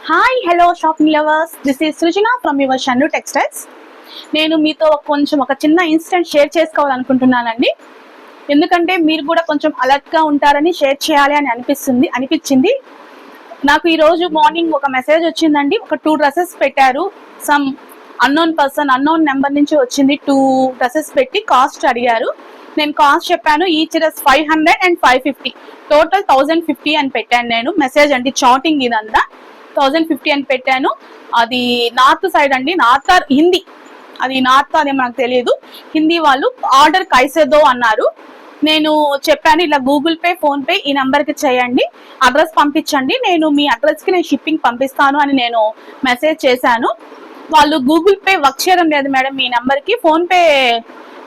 Hi hello shopping lovers, this is Srujana from your Shannu textiles. నేను మీతో ఒక చిన్న ఇన్సిడెంట్ షేర్ చేసుకోవాలనుకుంటున్నానండి. ఎందుకంటే మీరు కూడా కొంచెం అలర్ట్గా ఉంటారని షేర్ చేయాలి అని అనిపించింది. నాకు ఈరోజు మార్నింగ్ ఒక మెసేజ్ వచ్చిందండి. ఒక 2 డ్రెస్సెస్ పెట్టారు. సమ్ అన్నోన్ నెంబర్ నుంచి వచ్చింది. 2 డ్రెస్సెస్ పెట్టి కాస్ట్ అడిగారు. నేను కాస్ట్ చెప్పాను. ఈచ్ డ్రెస్ 500 and 550, టోటల్ 1050 అని పెట్టాను. నేను మెసేజ్ అంటే చాటింగ్ ఇదంతా 1050 అని పెట్టాను. అది నార్త్ సైడ్ అండి, నార్త్ ఆర్ హిందీ, అది నార్త్ అదే మనకు తెలియదు. హిందీ వాళ్ళు ఆర్డర్ కైసేదో అన్నారు. నేను చెప్పాను ఇలా గూగుల్ పే, ఫోన్ పే ఈ నెంబర్కి చేయండి, అడ్రస్ పంపించండి, నేను మీ అడ్రస్కి నేను షిప్పింగ్ పంపిస్తాను అని నేను మెసేజ్ చేశాను. వాళ్ళు గూగుల్ పే వర్క్ చేయడం లేదు మేడం మీ నెంబర్కి, ఫోన్ పే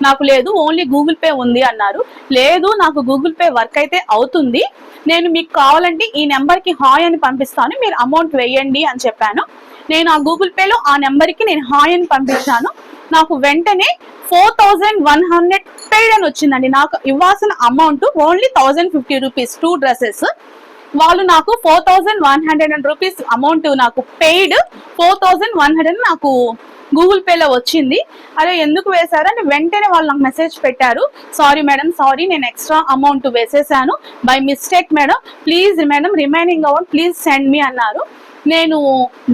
నాకు లేదు, ఓన్లీ గూగుల్ పే ఉంది అన్నారు. లేదు, నాకు గూగుల్ పే వర్క్ అయితే అవుతుంది, నేను మీకు కావాలంటే ఈ నెంబర్కి హాయ్ అని పంపిస్తాను, మీరు అమౌంట్ వేయండి అని చెప్పాను. నేను ఆ గూగుల్ పేలో ఆ నెంబర్కి నేను హాయ్ అని పంపించాను. నాకు వెంటనే 4100 పెయిడ్ అని వచ్చిందండి. నాకు ఇవ్వాల్సిన అమౌంట్ ఓన్లీ 1050 రూపీస్, 2 డ్రెస్సెస్. వాళ్ళు నాకు 4100 రూపీస్ అమౌంట్ నాకు పెయిడ్, 4100 నాకు గూగుల్ పేలో వచ్చింది. అదే ఎందుకు వేశారని వెంటనే వాళ్ళు నాకు మెసేజ్ పెట్టారు. సారీ మేడం, సారీ, నేను ఎక్స్ట్రా అమౌంట్ వేసేసాను by mistake madam, please madam remaining amount please send me అన్నారు. నేను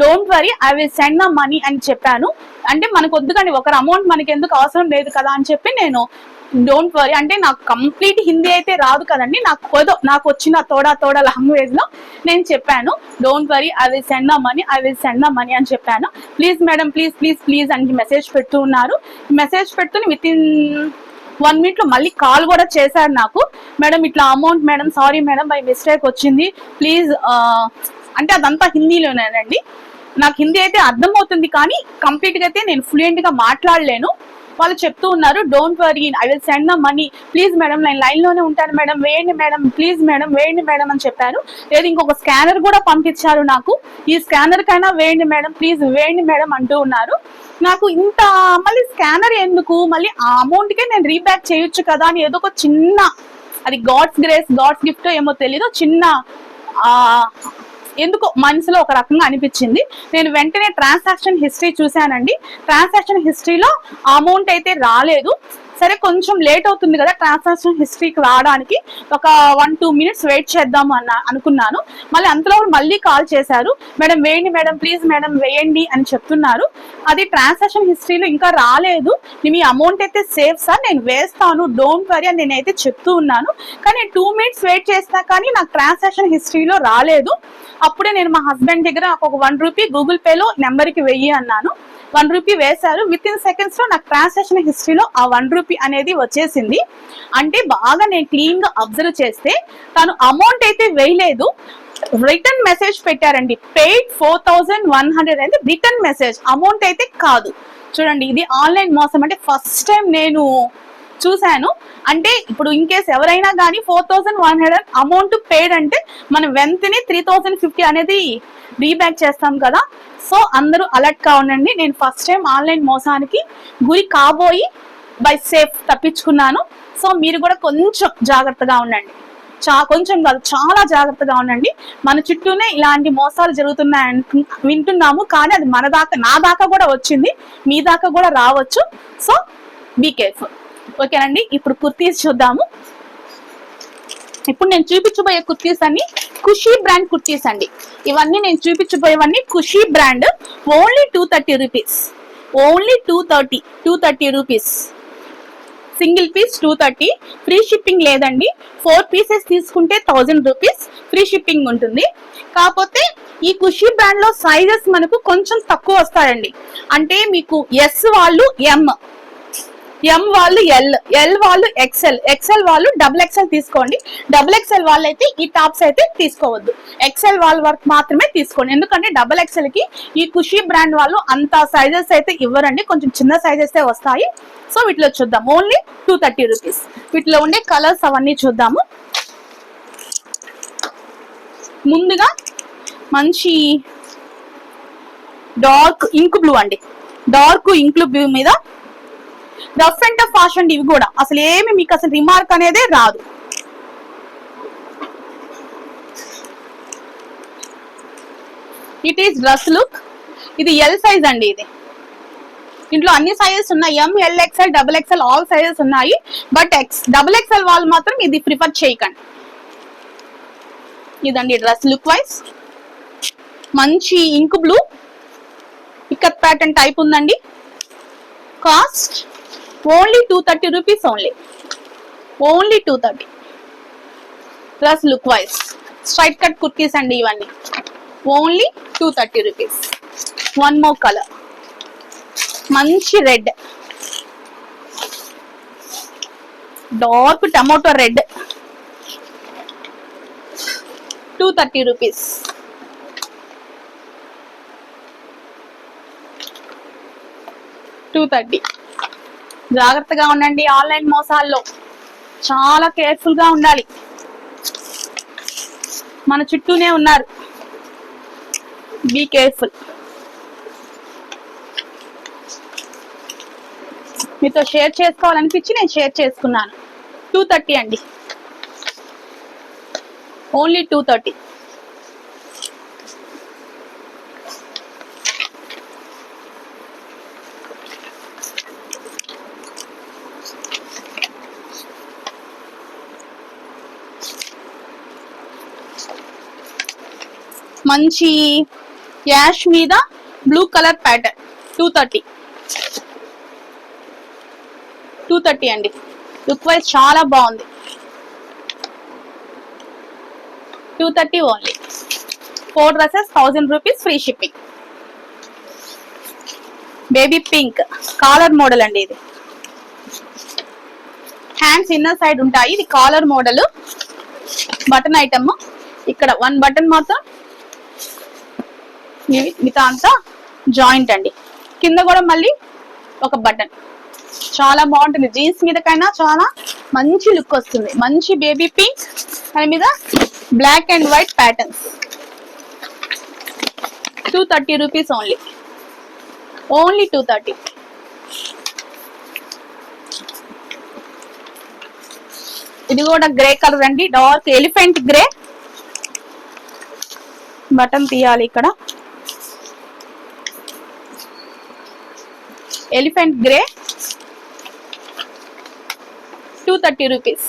don't worry, I will send the money అని చెప్పాను. అంటే మనకు వద్దు కానీ ఒకరి అమౌంట్ మనకి ఎందుకు అవసరం లేదు కదా అని చెప్పి నేను డోంట్ వరీ, అంటే నాకు కంప్లీట్ హిందీ అయితే రాదు కదండి, నాకు వచ్చిన తోడా లాంగ్వేజ్ లో నేను చెప్పాను. Don't worry, I will send the money అని చెప్పాను. ప్లీజ్ మేడం, ప్లీజ్ అని మెసేజ్ పెడుతూ ఉన్నారు. మెసేజ్ పెడుతూనే విత్ ఇన్ 1 minute లో మళ్ళీ కాల్ కూడా చేశారు నాకు. మేడం ఇట్లా amount madam, sorry madam by mistake వచ్చింది, ప్లీజ్. అంటే అదంతా హిందీలోనేనండి. నాకు హిందీ అయితే అర్థమవుతుంది కానీ కంప్లీట్ గా అయితే నేను ఫ్లూయెంట్ గా మాట్లాడలేను. వాళ్ళు చెప్తూ ఉన్నారు don't worry, I will send the money, please madam నేను లైన్ లోనే ఉంటాను మేడం, వేయండి మేడం, ప్లీజ్ మేడం వేయండి మేడం అని చెప్పారు. లేదు, ఇంకొక స్కానర్ కూడా పంపించారు నాకు, ఈ స్కానర్ కైనా వేయండి మేడం, ప్లీజ్ వేయండి మేడం అంటూ ఉన్నారు. నాకు ఇంత మళ్ళీ స్కానర్ ఎందుకు, మళ్ళీ ఆ అమౌంట్ కే నేను రీబ్యాక్ చేయొచ్చు కదా అని ఏదో ఒక చిన్న, అది గాడ్స్ గ్రేస్ గాడ్స్ గిఫ్ట్ ఏమో తెలీదు, చిన్న ఎందుకో మనసులో ఒక రకంగా అనిపించింది. నేను వెంటనే ట్రాన్సాక్షన్ హిస్టరీ చూశానండి. ట్రాన్సాక్షన్ హిస్టరీలో అమౌంట్ అయితే రాలేదు. సరే కొంచెం లేట్ అవుతుంది కదా ట్రాన్సాక్షన్ హిస్టరీకి రావడానికి, ఒక 1-2 minutes వెయిట్ చేద్దాం అనుకున్నాను. మళ్ళీ అంతలో మళ్ళీ కాల్ చేశారు, మేడం వేయండి మేడం, ప్లీజ్ మేడం వేయండి అని చెప్తున్నారు. అది ట్రాన్సాక్షన్ హిస్టరీలో ఇంకా రాలేదు, మీ అమౌంట్ అయితే సేఫ్ సార్, నేను వేస్తాను, డోంట్ వరీ అని నేనైతే చెప్తూ ఉన్నాను. కానీ 2 minutes వెయిట్ చేసినా కానీ నాకు ట్రాన్సాక్షన్ హిస్టరీలో రాలేదు. అప్పుడే నేను మా హస్బెండ్ దగ్గర ఒక 1 రూపీ గూగుల్ పేలో నెంబర్కి వెయ్యి అన్నాను. 1 రూపీ వేశారు. విత్ ఇన్ సెకండ్స్ లో నాకు ట్రాన్సాక్షన్ హిస్టరీలో ఆ 1 రూపీ అనేది వచ్చేసింది. అంటే బాగా నేను క్లీన్ గా అబ్జర్వ్ చేస్తే తను అమౌంట్ అయితే వేయలేదు, రిటర్న్ మెసేజ్ పెట్టారండి. పెయిడ్ 4100 అనేది రిటర్న్ మెసేజ్, అమౌంట్ అయితే కాదు. చూడండి, ఇది ఆన్లైన్ మోసం అంటే ఫస్ట్ టైం నేను చూశాను. అంటే ఇప్పుడు ఇన్ కేస్ ఎవరైనా కానీ 4100 అమౌంట్ పెయిడ్ అంటే మనం వెంటనే 3050 అనేది రీబ్యాక్ చేస్తాం కదా. సో అందరూ అలర్ట్ గా ఉండండి. నేను ఫస్ట్ టైం ఆన్లైన్ మోసానికి గురి కాబోయి బై సేఫ్ తప్పించుకున్నాను. సో మీరు కూడా కొంచెం జాగ్రత్తగా ఉండండి, కొంచెం కాదు చాలా జాగ్రత్తగా ఉండండి. మన చుట్టూనే ఇలాంటి మోసాలు జరుగుతున్నాయని వింటున్నాము, కానీ అది నా దాకా కూడా వచ్చింది, మీ దాకా కూడా రావచ్చు. సో బీ కేర్ఫుల్, ఓకేనండి. ఇప్పుడు కుర్తీస్ చూద్దాము. ఇప్పుడు నేను చూపించబోయే కుర్తీస్ అన్ని ఖుషీ బ్రాండ్ కుర్తీస్ అండి. ఇవన్నీ నేను చూపించబోయేవన్నీ Khushi brand. Only 230 rupees, only 230 rupees. Single piece 230, free shipping లేదండి. 4 pieces తీసుకుంటే 1000 రూపీస్ ఫ్రీ షిప్పింగ్ ఉంటుంది. కాకపోతే ఈ ఖుషీ బ్రాండ్ లో సైజెస్ మనకు కొంచెం తక్కువ వస్తాయండి. అంటే మీకు ఎస్ వాళ్ళు ఎం వాళ్ళు ఎల్ వాళ్ళు ఎక్సెల్ వాళ్ళు XXL తీసుకోండి. XXL వాళ్ళు అయితే ఈ టాప్స్ అయితే తీసుకోవద్దు, ఎక్సెల్ వాళ్ళ వరకు మాత్రమే తీసుకోండి. ఎందుకంటే XXL కి ఈ ఖుషీ బ్రాండ్ వాళ్ళు అంత సైజెస్ అయితే ఇవ్వరండి, కొంచెం చిన్న సైజెస్ వస్తాయి. సో వీటిలో చూద్దాం, ఓన్లీ 230 రూపీస్. వీటిలో ఉండే కలర్స్ అవన్నీ చూద్దాము. ముందుగా మంచి డార్క్ ఇంక్ బ్లూ అండి, డార్క్ ఇంక్ బ్లూ మీద రఫ్ అండ్ టఫ్ వాష్ అండి. ఇవి కూడా అసలు ఏమి మీకు అసలు రిమార్క్ అనేదే రాదు. It is dress look. ఇది ఎల్ సైజ్ అండి. ఇది ఇంట్లో అన్ని సైజెస్ ఉన్నాయి, M, L, XL, double XL all sizes ఉన్నాయి. బట్ డబుల్ ఎక్స్ఎల్ వాళ్ళు మాత్రం ఇది ప్రిఫర్ చేయకండి. ఇదండి డ్రెస్ లుక్ వైజ్. మంచి ink blue ikat pattern type ఉందండి. Cost only 230 rupees. Only 230. Dress look wise straight cut kurtis అండి ఇవన్నీ. Only 230 rupees. One more colour, మంచి red, dark tomato red. 230 rupees. జాగ్రత్తగా ఉండండి ఆన్లైన్ మోసాల్లో, చాలా కేర్ఫుల్ గా ఉండాలి. మన చుట్టూనే ఉన్నారు, బీ కేర్ఫుల్. మీతో షేర్ చేసుకోవాలనిపించి నేను షేర్ చేసుకున్నాను. 230 అండి. ఓన్లీ 230. మంచి యాష్ మీద బ్లూ కలర్ ప్యాటర్న్. 230 అండి. లుక్ వైజ్ చాలా బాగుంది. 230 only. 4 dresses 1000 rupees free shipping. Baby pink caller model అండి. ఇది హ్యాండ్స్ ఇన్నర్ సైడ్ ఉంటాయి. ఇది కాలర్ మోడల్ బటన్ ఐటమ్. ఇక్కడ 1 బటన్ మాత్రం, మిగతా అంతా జాయింట్ అండి. కింద కూడా మళ్ళీ ఒక బటన్. చాలా బాగుంటుంది. జీన్స్ మీదకైనా చాలా మంచి లుక్ వస్తుంది. మంచి బేబీ పింక్ దాని మీద black and white patterns. 230 rupees only. Only 230. ఇది కూడా గ్రే కలర్ అండి, డార్క్ ఎలిఫెంట్ గ్రే. బటన్ తీయాలి ఇక్కడ. Elephant grey. 230 రూపీస్.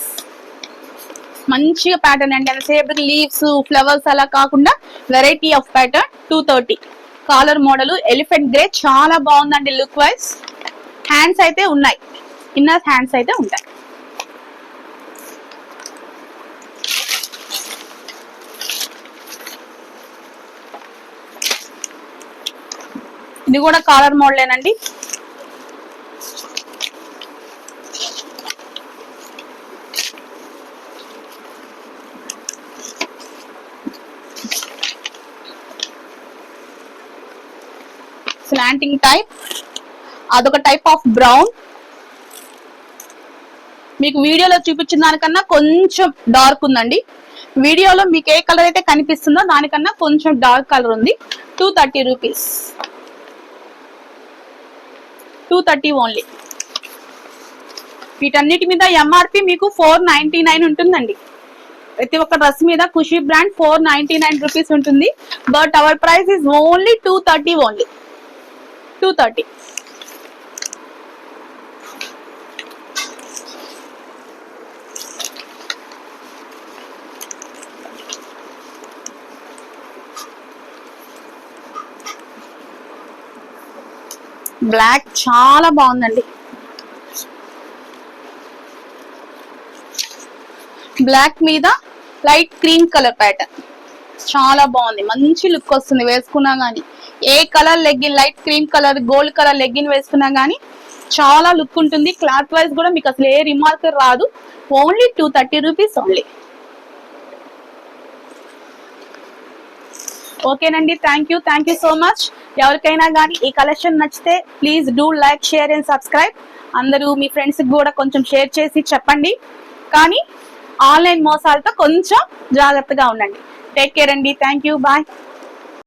మంచిగా ప్యాటర్న్ అండి. సేపు లీవ్స్ ఫ్లవర్స్ అలా కాకుండా variety of pattern. 230. Collar model elephant grey చాలా బాగుందండి లుక్ వైజ్. హ్యాండ్స్ అయితే ఉన్నాయి, ఇన్నర్ హ్యాండ్స్ అయితే ఉంటాయి. ఇది కూడా కాలర్ మోడలేనండి. Slanting type. అదొక టైప్ ఆఫ్ బ్రౌన్. మీకు వీడియోలో చూపించిన దానికన్నా కొంచెం డార్క్ ఉందండి. వీడియోలో మీకు ఏ కలర్ అయితే కనిపిస్తుందో దానికన్నా కొంచెం డార్క్ కలర్ ఉంది. 230 రూపీస్. 230 ఓన్లీ. వీటన్నిటి మీద ఎంఆర్పి మీకు 499 ఉంటుందండి. ప్రతి ఒక్క డ్రెస్ మీద ఖుషి బ్రాండ్ 499 రూపీస్ ఉంటుంది. But our price is only 230 only. 230. Black చాలా బాగుందండి. బ్లాక్ మీద లైట్ క్రీమ్ కలర్ ప్యాటర్న్ చాలా బాగుంది. మంచి లుక్ వస్తుంది వేసుకున్నా గానీ. ఏ colour legging, light cream colour, gold colour legging వేసుకున్నా గానీ చాలా లుక్ ఉంటుంది. క్లాత్ వైజ్ కూడా మీకు అసలు ఏ రిమార్క్ రాదు. Only 230 rupees only. ఓకేనండి. Thank you so much. ఎవరికైనా కానీ ఈ కలెక్షన్ నచ్చితే please do like, share and subscribe. అందరూ మీ ఫ్రెండ్స్ కూడా కొంచెం షేర్ చేసి చెప్పండి. కానీ ఆన్లైన్ మోసాలతో కొంచెం జాగ్రత్తగా ఉండండి. టేక్ కేర్ అండి. Thank you. బాయ్.